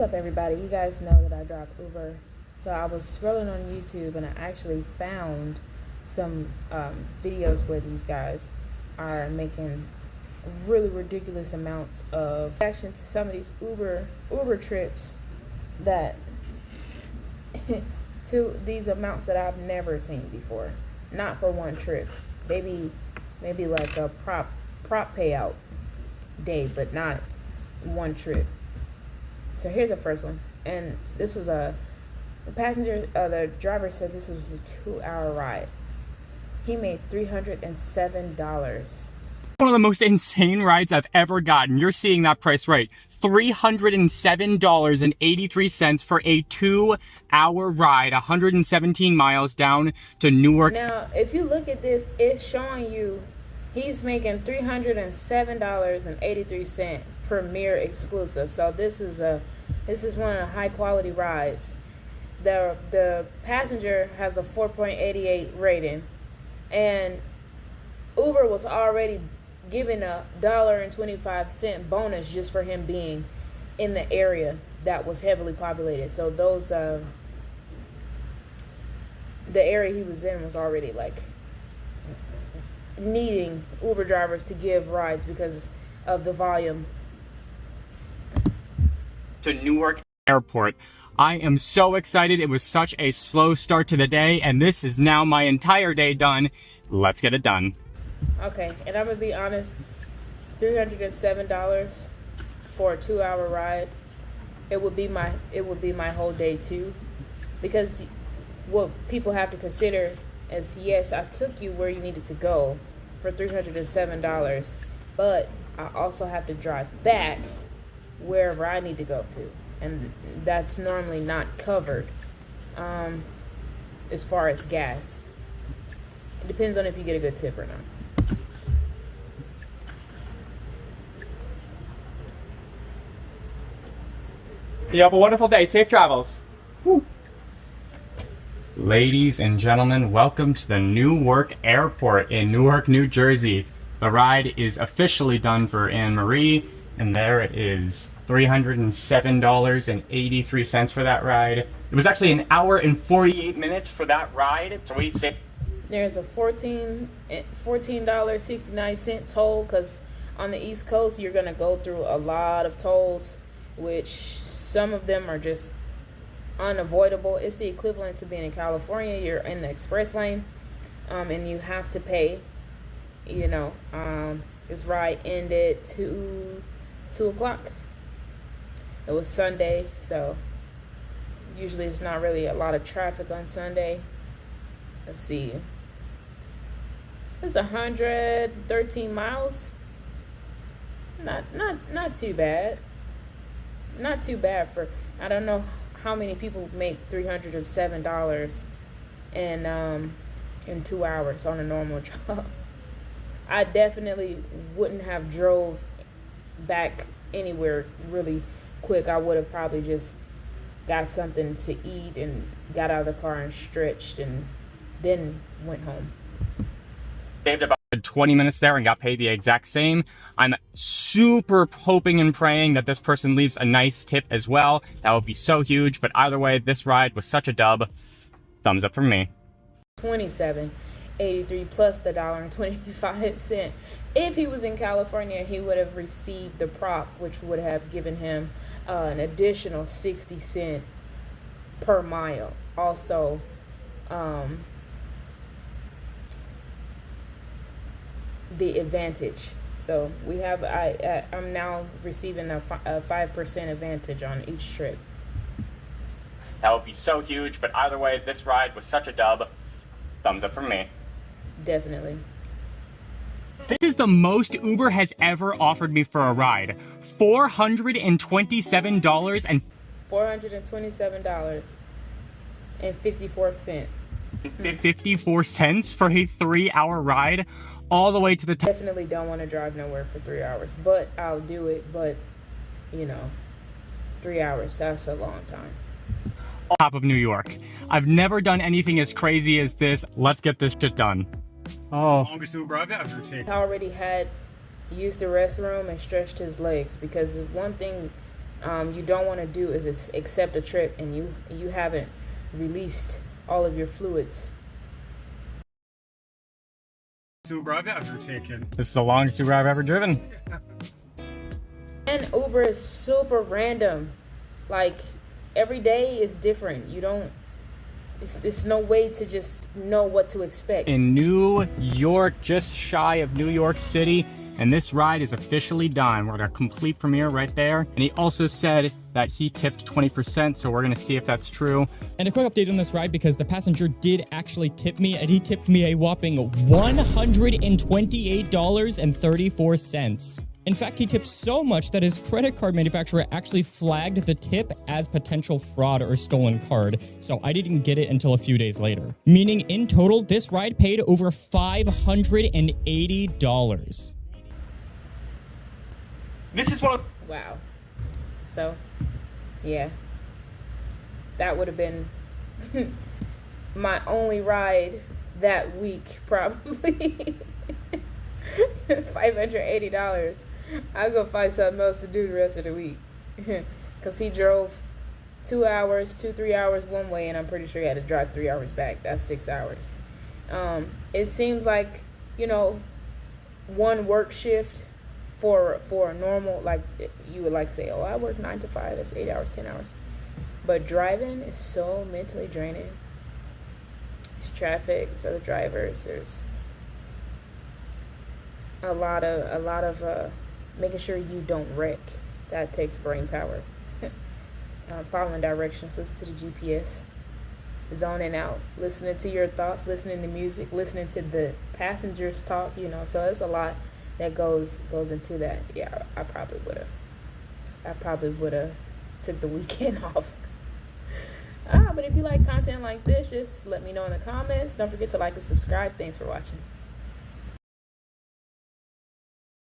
What's up, everybody? You guys know that I drive Uber, so I was scrolling on YouTube and I actually found some videos where these guys are making really ridiculous amounts of action to some of these Uber trips that to these amounts that I've never seen before. Not for one trip, maybe like a prop payout day, but not one trip. So here's the first one, and this was the driver said this was a 2-hour ride. He made $307. One of the most insane rides I've ever gotten. You're seeing that price right. $307.83 for a 2-hour ride, 117 miles down to Newark. Now, if you look at this, it's showing you he's making $307.83 Premier exclusive. So this is one of the high quality rides. The passenger has a 4.88 rating, and Uber was already giving a $1.25 bonus just for him being in the area that was heavily populated. So the area he was in was already like needing Uber drivers to give rides because of the volume. To Newark Airport. I am so excited. It was such a slow start to the day, and this is now my entire day done. Let's get it done. Okay, and I'm gonna be honest, $307 for a 2-hour ride, it would be my whole day too. Because what people have to consider is, yes, I took you where you needed to go for $307, but I also have to drive back wherever I need to go to, and that's normally not covered as far as gas. It depends on if you get a good tip or not. You have a wonderful day. Safe travels. Woo. Ladies and gentlemen, welcome to the Newark Airport in Newark, New Jersey. The ride is officially done for Anne Marie, and there it is. $307.83 for that ride. It was actually 1 hour and 48 minutes for that ride. So we say there's a $14.69 toll, because on the East Coast you're gonna go through a lot of tolls, which some of them are just unavoidable. It's the equivalent to being in California. You're in the express lane, and you have to pay. This ride ended 2 o'clock. It was Sunday, so usually it's not really a lot of traffic on Sunday. Let's see. It's 113 miles. Not too bad. Not too bad for, I don't know how many people make $307 in 2 hours on a normal job. I definitely wouldn't have drove back anywhere really quick. I would have probably just got something to eat and got out of the car and stretched and then went home. Saved about 20 minutes there and got paid the exact same. I'm super hoping and praying that this person leaves a nice tip as well. That would be so huge. But either way, this ride was such a dub. Thumbs up from me. $27.83 plus the $1.25. If he was in California, he would have received the prop, which would have given him an additional 60 cents per mile. Also, the advantage. So we have, I'm now receiving a 5% advantage on each trip. That would be so huge, but either way, this ride was such a dub. Thumbs up from me. Definitely. This is the most Uber has ever offered me for a ride. $427 and $427.54. 54 cents for a 3-hour ride all the way to the Definitely don't want to drive nowhere for 3 hours, but I'll do it. But 3 hours, that's a long time. Top of New York. I've never done anything as crazy as this. Let's get this shit done. Oh, longest Uber I've ever taken. I already had used the restroom and stretched his legs, because one thing you don't want to do is accept a trip and you haven't released all of your fluids. Uber I've ever taken. This is the longest Uber I've ever driven. And Uber is super random. Like, every day is different. You don't, it's no way to just know what to expect. In New York, just shy of New York City, and this ride is officially done. We're at a complete premiere right there. And he also said that he tipped 20%, so we're gonna see if that's true. And a quick update on this ride, because the passenger did actually tip me, and he tipped me a whopping $128.34. In fact, he tipped so much that his credit card manufacturer actually flagged the tip as potential fraud or stolen card, so I didn't get it until a few days later. Meaning, in total, this ride paid over $580. This is one of Wow. So, yeah. That would have been my only ride that week, probably. $580. I'll go find something else to do the rest of the week. Because he drove 3 hours one way, and I'm pretty sure he had to drive 3 hours back. That's 6 hours. It seems like, you know, one work shift for a normal, like, you would like say, oh, I work 9 to 5, that's 8 hours, 10 hours. But driving is so mentally draining. There's traffic, there's other drivers, there's a lot of making sure you don't wreck. That takes brain power. Following directions, listen to the GPS, zoning out, listening to your thoughts, listening to music, listening to the passengers talk, you know. So there's a lot that goes into that. Yeah, I probably would have took the weekend off. But if you like content like this, just let me know in the comments. Don't forget to like and subscribe. Thanks for watching.